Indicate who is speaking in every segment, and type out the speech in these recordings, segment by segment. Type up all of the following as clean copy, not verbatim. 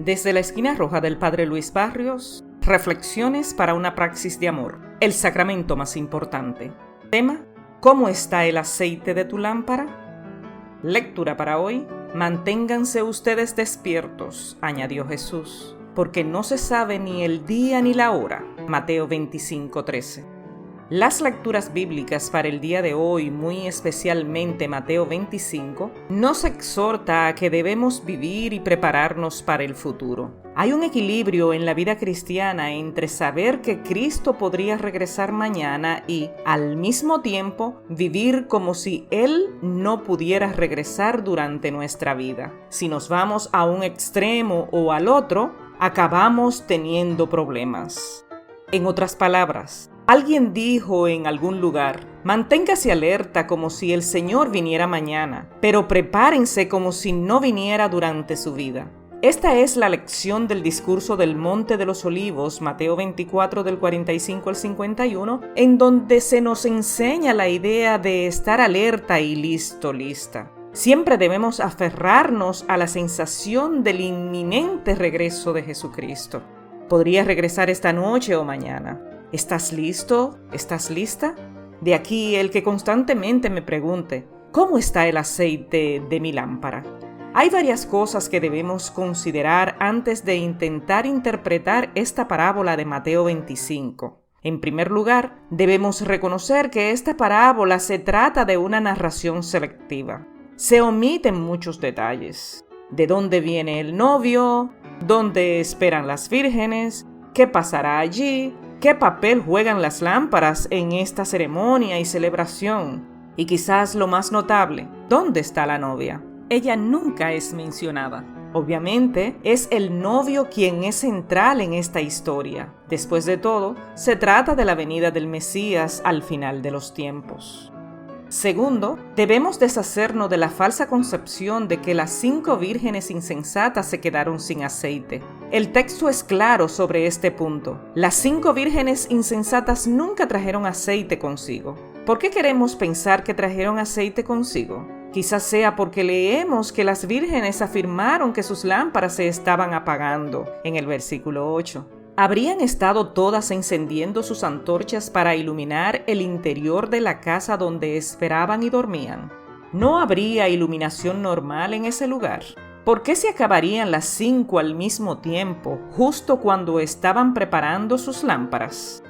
Speaker 1: Desde la esquina roja del Padre Luis Barrios, reflexiones para una praxis de amor, el sacramento más importante. Tema: ¿cómo está el aceite de tu lámpara? Lectura para hoy: manténganse ustedes despiertos, añadió Jesús, porque no se sabe ni el día ni la hora. Mateo 25:13. Las lecturas bíblicas para el día de hoy, muy especialmente Mateo 25, nos exhorta a que debemos vivir y prepararnos para el futuro. Hay un equilibrio en la vida cristiana entre saber que Cristo podría regresar mañana y, al mismo tiempo, vivir como si Él no pudiera regresar durante nuestra vida. Si nos vamos a un extremo o al otro, acabamos teniendo problemas. En otras palabras, alguien dijo en algún lugar: manténgase alerta como si el Señor viniera mañana, pero prepárense como si no viniera durante su vida. Esta es la lección del discurso del Monte de los Olivos, Mateo 24 del 45 al 51, en donde se nos enseña la idea de estar alerta y lista. Siempre debemos aferrarnos a la sensación del inminente regreso de Jesucristo. Podría regresar esta noche o mañana. ¿Estás listo? ¿Estás lista? De aquí el que constantemente me pregunte: ¿cómo está el aceite de mi lámpara? Hay varias cosas que debemos considerar antes de intentar interpretar esta parábola de Mateo 25. En primer lugar, debemos reconocer que esta parábola se trata de una narración selectiva. Se omiten muchos detalles. ¿De dónde viene el novio? ¿Dónde esperan las vírgenes? ¿Qué pasará allí? ¿Qué papel juegan las lámparas en esta ceremonia y celebración? Y quizás lo más notable, ¿dónde está la novia? Ella nunca es mencionada. Obviamente, es el novio quien es central en esta historia. Después de todo, se trata de la venida del Mesías al final de los tiempos. Segundo, debemos deshacernos de la falsa concepción de que las 5 vírgenes insensatas se quedaron sin aceite. El texto es claro sobre este punto. Las 5 vírgenes insensatas nunca trajeron aceite consigo. ¿Por qué queremos pensar que trajeron aceite consigo? Quizás sea porque leemos que las vírgenes afirmaron que sus lámparas se estaban apagando, en el versículo 8. ¿Habrían estado todas encendiendo sus antorchas para iluminar el interior de la casa donde esperaban y dormían? ¿No habría iluminación normal en ese lugar? ¿Por qué se acabarían las 5 al mismo tiempo, justo cuando estaban preparando sus lámparas?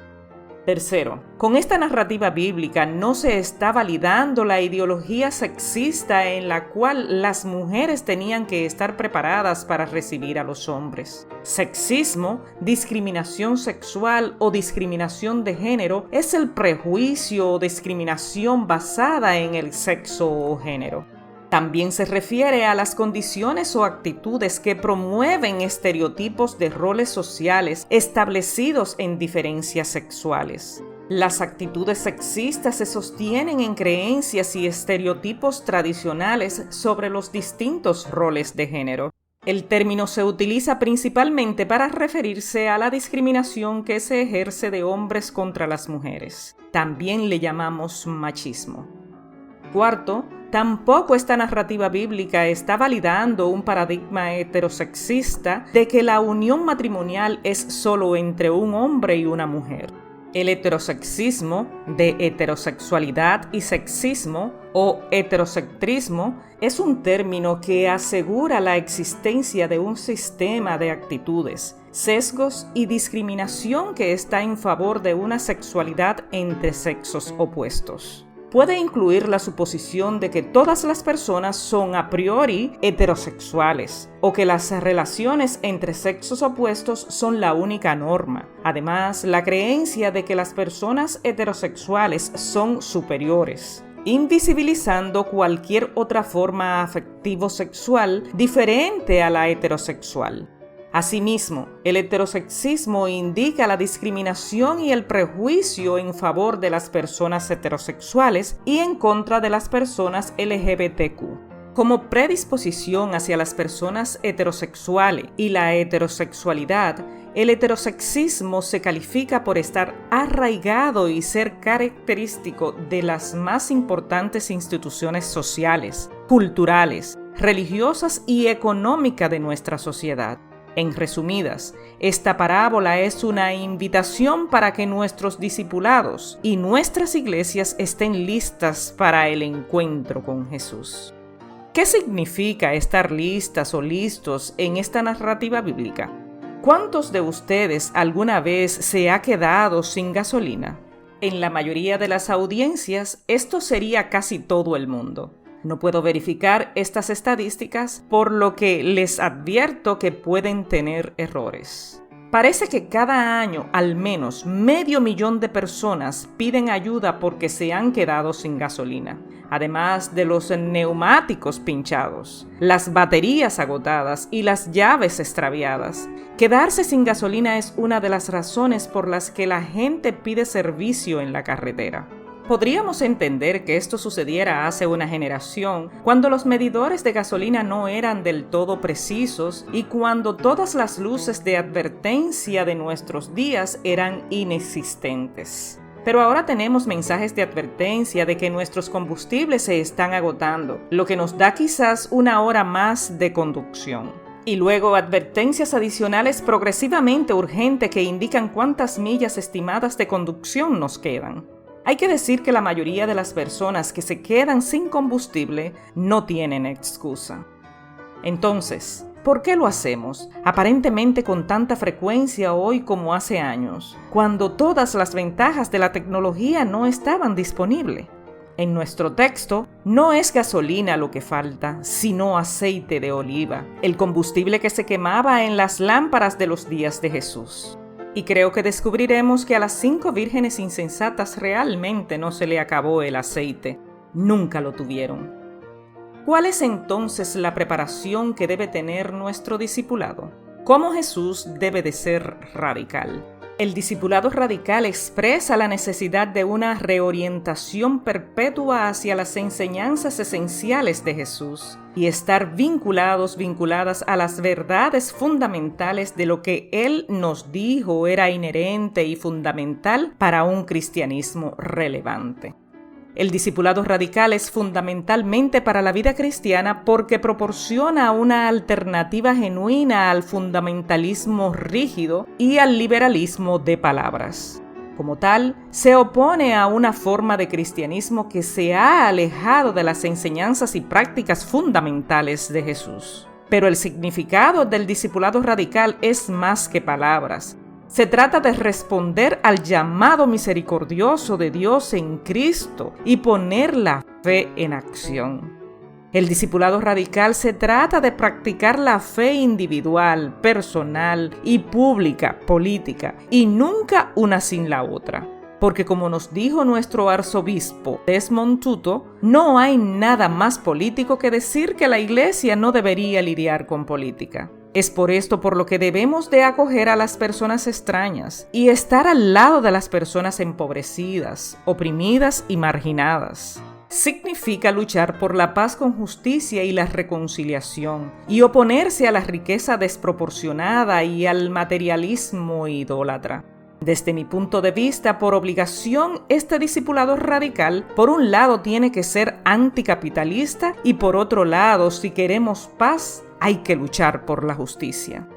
Speaker 1: Tercero, con esta narrativa bíblica no se está validando la ideología sexista en la cual las mujeres tenían que estar preparadas para recibir a los hombres. Sexismo, discriminación sexual o discriminación de género es el prejuicio o discriminación basada en el sexo o género. También se refiere a las condiciones o actitudes que promueven estereotipos de roles sociales establecidos en diferencias sexuales. Las actitudes sexistas se sostienen en creencias y estereotipos tradicionales sobre los distintos roles de género. El término se utiliza principalmente para referirse a la discriminación que se ejerce de hombres contra las mujeres. También le llamamos machismo. Cuarto, tampoco esta narrativa bíblica está validando un paradigma heterosexista de que la unión matrimonial es solo entre un hombre y una mujer. El heterosexismo, de heterosexualidad y sexismo, o heterosectrismo, es un término que asegura la existencia de un sistema de actitudes, sesgos y discriminación que está en favor de una sexualidad entre sexos opuestos. Puede incluir la suposición de que todas las personas son a priori heterosexuales o que las relaciones entre sexos opuestos son la única norma. Además, la creencia de que las personas heterosexuales son superiores, invisibilizando cualquier otra forma afectivo-sexual diferente a la heterosexual. Asimismo, el heterosexismo indica la discriminación y el prejuicio en favor de las personas heterosexuales y en contra de las personas LGBTQ. Como predisposición hacia las personas heterosexuales y la heterosexualidad, el heterosexismo se califica por estar arraigado y ser característico de las más importantes instituciones sociales, culturales, religiosas y económicas de nuestra sociedad. En resumidas, esta parábola es una invitación para que nuestros discipulados y nuestras iglesias estén listas para el encuentro con Jesús. ¿Qué significa estar listas o listos en esta narrativa bíblica? ¿Cuántos de ustedes alguna vez se ha quedado sin gasolina? En la mayoría de las audiencias, esto sería casi todo el mundo. No puedo verificar estas estadísticas, por lo que les advierto que pueden tener errores. Parece que cada año al menos 500,000 de personas piden ayuda porque se han quedado sin gasolina, además de los neumáticos pinchados, las baterías agotadas y las llaves extraviadas. Quedarse sin gasolina es una de las razones por las que la gente pide servicio en la carretera. Podríamos entender que esto sucediera hace una generación, cuando los medidores de gasolina no eran del todo precisos y cuando todas las luces de advertencia de nuestros días eran inexistentes. Pero ahora tenemos mensajes de advertencia de que nuestros combustibles se están agotando, lo que nos da quizás una hora más de conducción. Y luego advertencias adicionales progresivamente urgentes que indican cuántas millas estimadas de conducción nos quedan. Hay que decir que la mayoría de las personas que se quedan sin combustible no tienen excusa. Entonces, ¿por qué lo hacemos, aparentemente con tanta frecuencia hoy como hace años, cuando todas las ventajas de la tecnología no estaban disponibles? En nuestro texto, no es gasolina lo que falta, sino aceite de oliva, el combustible que se quemaba en las lámparas de los días de Jesús. Y creo que descubriremos que a las 5 vírgenes insensatas realmente no se le acabó el aceite. Nunca lo tuvieron. ¿Cuál es entonces la preparación que debe tener nuestro discipulado? ¿Cómo Jesús debe de ser radical? El discipulado radical expresa la necesidad de una reorientación perpetua hacia las enseñanzas esenciales de Jesús y estar vinculadas a las verdades fundamentales de lo que Él nos dijo era inherente y fundamental para un cristianismo relevante. El discipulado radical es fundamentalmente para la vida cristiana porque proporciona una alternativa genuina al fundamentalismo rígido y al liberalismo de palabras. Como tal, se opone a una forma de cristianismo que se ha alejado de las enseñanzas y prácticas fundamentales de Jesús. Pero el significado del discipulado radical es más que palabras. Se trata de responder al llamado misericordioso de Dios en Cristo y poner la fe en acción. El discipulado radical se trata de practicar la fe individual, personal y pública, política, y nunca una sin la otra. Porque como nos dijo nuestro arzobispo Desmond Tutu, no hay nada más político que decir que la Iglesia no debería lidiar con política. Es por esto por lo que debemos de acoger a las personas extrañas y estar al lado de las personas empobrecidas, oprimidas y marginadas. Significa luchar por la paz con justicia y la reconciliación y oponerse a la riqueza desproporcionada y al materialismo idólatra. Desde mi punto de vista, por obligación, este discipulado radical, por un lado, tiene que ser anticapitalista y por otro lado, si queremos paz, hay que luchar por la justicia.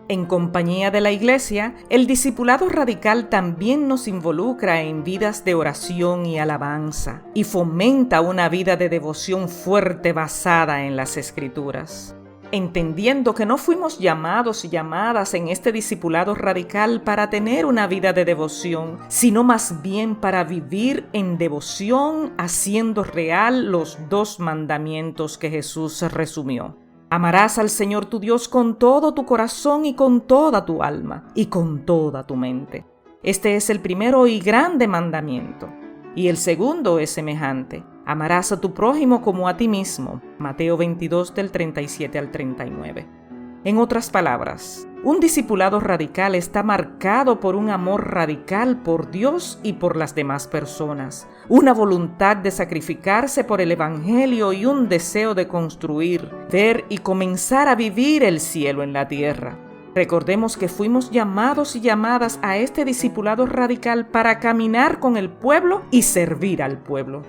Speaker 1: En compañía de la Iglesia, el discipulado radical también nos involucra en vidas de oración y alabanza y fomenta una vida de devoción fuerte basada en las Escrituras. Entendiendo que no fuimos llamados y llamadas en este discipulado radical para tener una vida de devoción, sino más bien para vivir en devoción haciendo real los 2 mandamientos que Jesús resumió. Amarás al Señor tu Dios con todo tu corazón y con toda tu alma y con toda tu mente. Este es el primero y grande mandamiento. Y el segundo es semejante. Amarás a tu prójimo como a ti mismo. Mateo 22 del 37 al 39. En otras palabras, un discipulado radical está marcado por un amor radical por Dios y por las demás personas, una voluntad de sacrificarse por el Evangelio y un deseo de construir, ver y comenzar a vivir el cielo en la tierra. Recordemos que fuimos llamados y llamadas a este discipulado radical para caminar con el pueblo y servir al pueblo.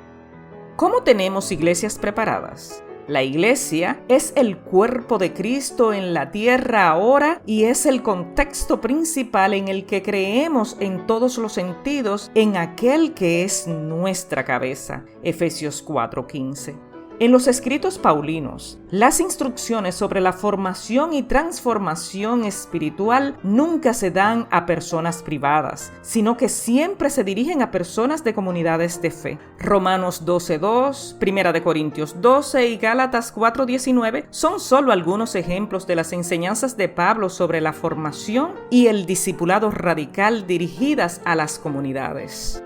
Speaker 1: ¿Cómo tenemos iglesias preparadas? La Iglesia es el cuerpo de Cristo en la tierra ahora y es el contexto principal en el que creemos en todos los sentidos en aquel que es nuestra cabeza. Efesios 4:15. En los escritos paulinos, las instrucciones sobre la formación y transformación espiritual nunca se dan a personas privadas, sino que siempre se dirigen a personas de comunidades de fe. Romanos 12:2, 1 Corintios 12 y Gálatas 4:19 son solo algunos ejemplos de las enseñanzas de Pablo sobre la formación y el discipulado radical dirigidas a las comunidades.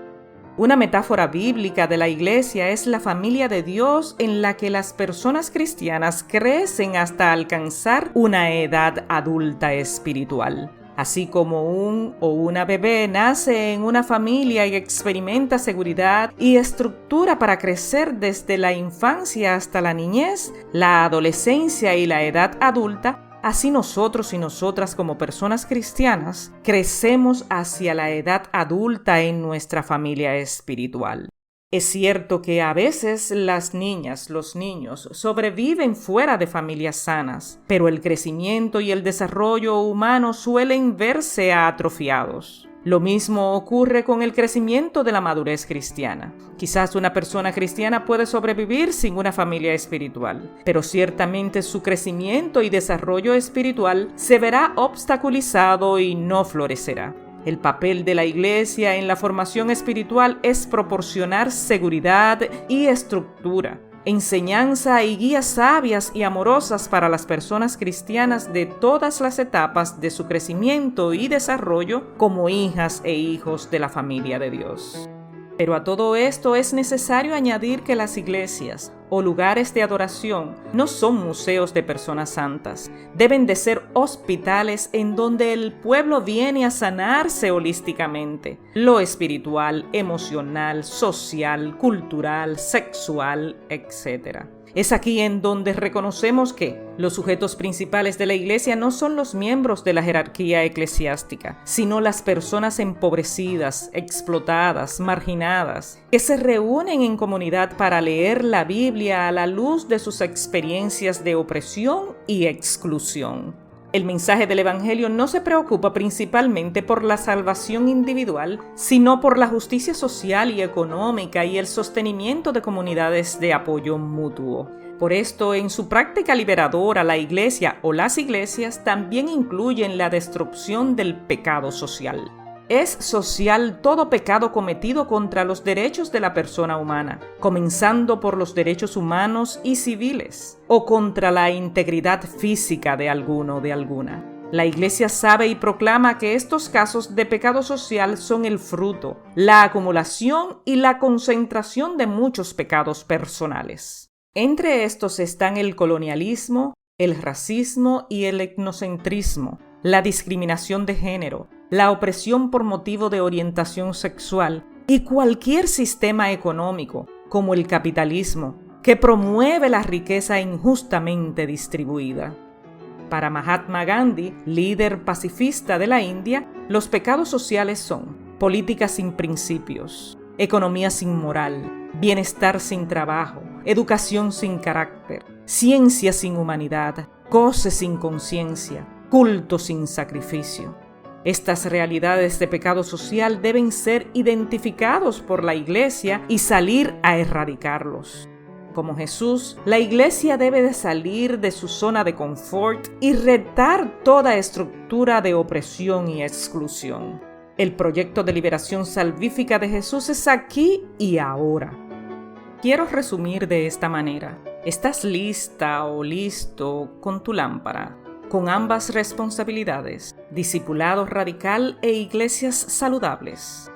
Speaker 1: Una metáfora bíblica de la iglesia es la familia de Dios en la que las personas cristianas crecen hasta alcanzar una edad adulta espiritual. Así como un o una bebé nace en una familia y experimenta seguridad y estructura para crecer desde la infancia hasta la niñez, la adolescencia y la edad adulta, así nosotros y nosotras como personas cristianas crecemos hacia la edad adulta en nuestra familia espiritual. Es cierto que a veces las niñas, los niños sobreviven fuera de familias sanas, pero el crecimiento y el desarrollo humano suelen verse atrofiados. Lo mismo ocurre con el crecimiento de la madurez cristiana. Quizás una persona cristiana puede sobrevivir sin una familia espiritual, pero ciertamente su crecimiento y desarrollo espiritual se verá obstaculizado y no florecerá. El papel de la iglesia en la formación espiritual es proporcionar seguridad y estructura, enseñanza y guías sabias y amorosas para las personas cristianas de todas las etapas de su crecimiento y desarrollo como hijas e hijos de la familia de Dios. Pero a todo esto es necesario añadir que las iglesias o lugares de adoración no son museos de personas santas. Deben de ser hospitales en donde el pueblo viene a sanarse holísticamente. Lo espiritual, emocional, social, cultural, sexual, etc. Es aquí en donde reconocemos que los sujetos principales de la iglesia no son los miembros de la jerarquía eclesiástica, sino las personas empobrecidas, explotadas, marginadas, que se reúnen en comunidad para leer la Biblia a la luz de sus experiencias de opresión y exclusión. El mensaje del Evangelio no se preocupa principalmente por la salvación individual, sino por la justicia social y económica y el sostenimiento de comunidades de apoyo mutuo. Por esto, en su práctica liberadora, la iglesia o las iglesias también incluyen la destrucción del pecado social. Es social todo pecado cometido contra los derechos de la persona humana, comenzando por los derechos humanos y civiles, o contra la integridad física de alguno o de alguna. La Iglesia sabe y proclama que estos casos de pecado social son el fruto, la acumulación y la concentración de muchos pecados personales. Entre estos están el colonialismo, el racismo y el etnocentrismo, la discriminación de género, la opresión por motivo de orientación sexual y cualquier sistema económico, como el capitalismo, que promueve la riqueza injustamente distribuida. Para Mahatma Gandhi, líder pacifista de la India, los pecados sociales son política sin principios, economía sin moral, bienestar sin trabajo, educación sin carácter, ciencia sin humanidad, goce sin conciencia, culto sin sacrificio. Estas realidades de pecado social deben ser identificados por la Iglesia y salir a erradicarlos. Como Jesús, la Iglesia debe de salir de su zona de confort y retar toda estructura de opresión y exclusión. El proyecto de liberación salvífica de Jesús es aquí y ahora. Quiero resumir de esta manera. ¿Estás lista o listo con tu lámpara? Con ambas responsabilidades, discipulado radical e iglesias saludables.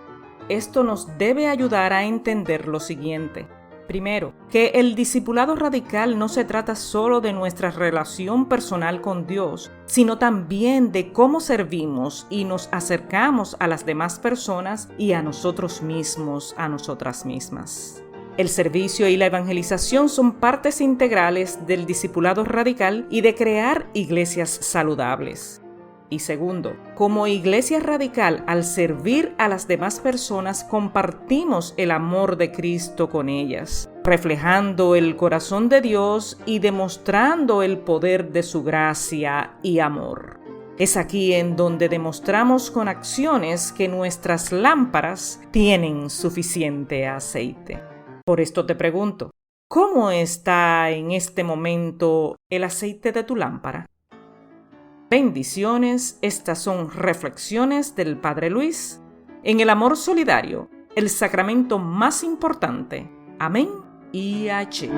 Speaker 1: Esto nos debe ayudar a entender lo siguiente. Primero, que el discipulado radical no se trata solo de nuestra relación personal con Dios, sino también de cómo servimos y nos acercamos a las demás personas y a nosotros mismos, a nosotras mismas. El servicio y la evangelización son partes integrales del discipulado radical y de crear iglesias saludables. Y segundo, como iglesia radical, al servir a las demás personas, compartimos el amor de Cristo con ellas. reflejando el corazón de Dios y demostrando el poder de su gracia y amor. Es aquí en donde demostramos con acciones que nuestras lámparas tienen suficiente aceite. Por esto te pregunto, ¿cómo está en este momento el aceite de tu lámpara? Bendiciones, estas son reflexiones del Padre Luis en el amor solidario, el sacramento más importante. Amén y H.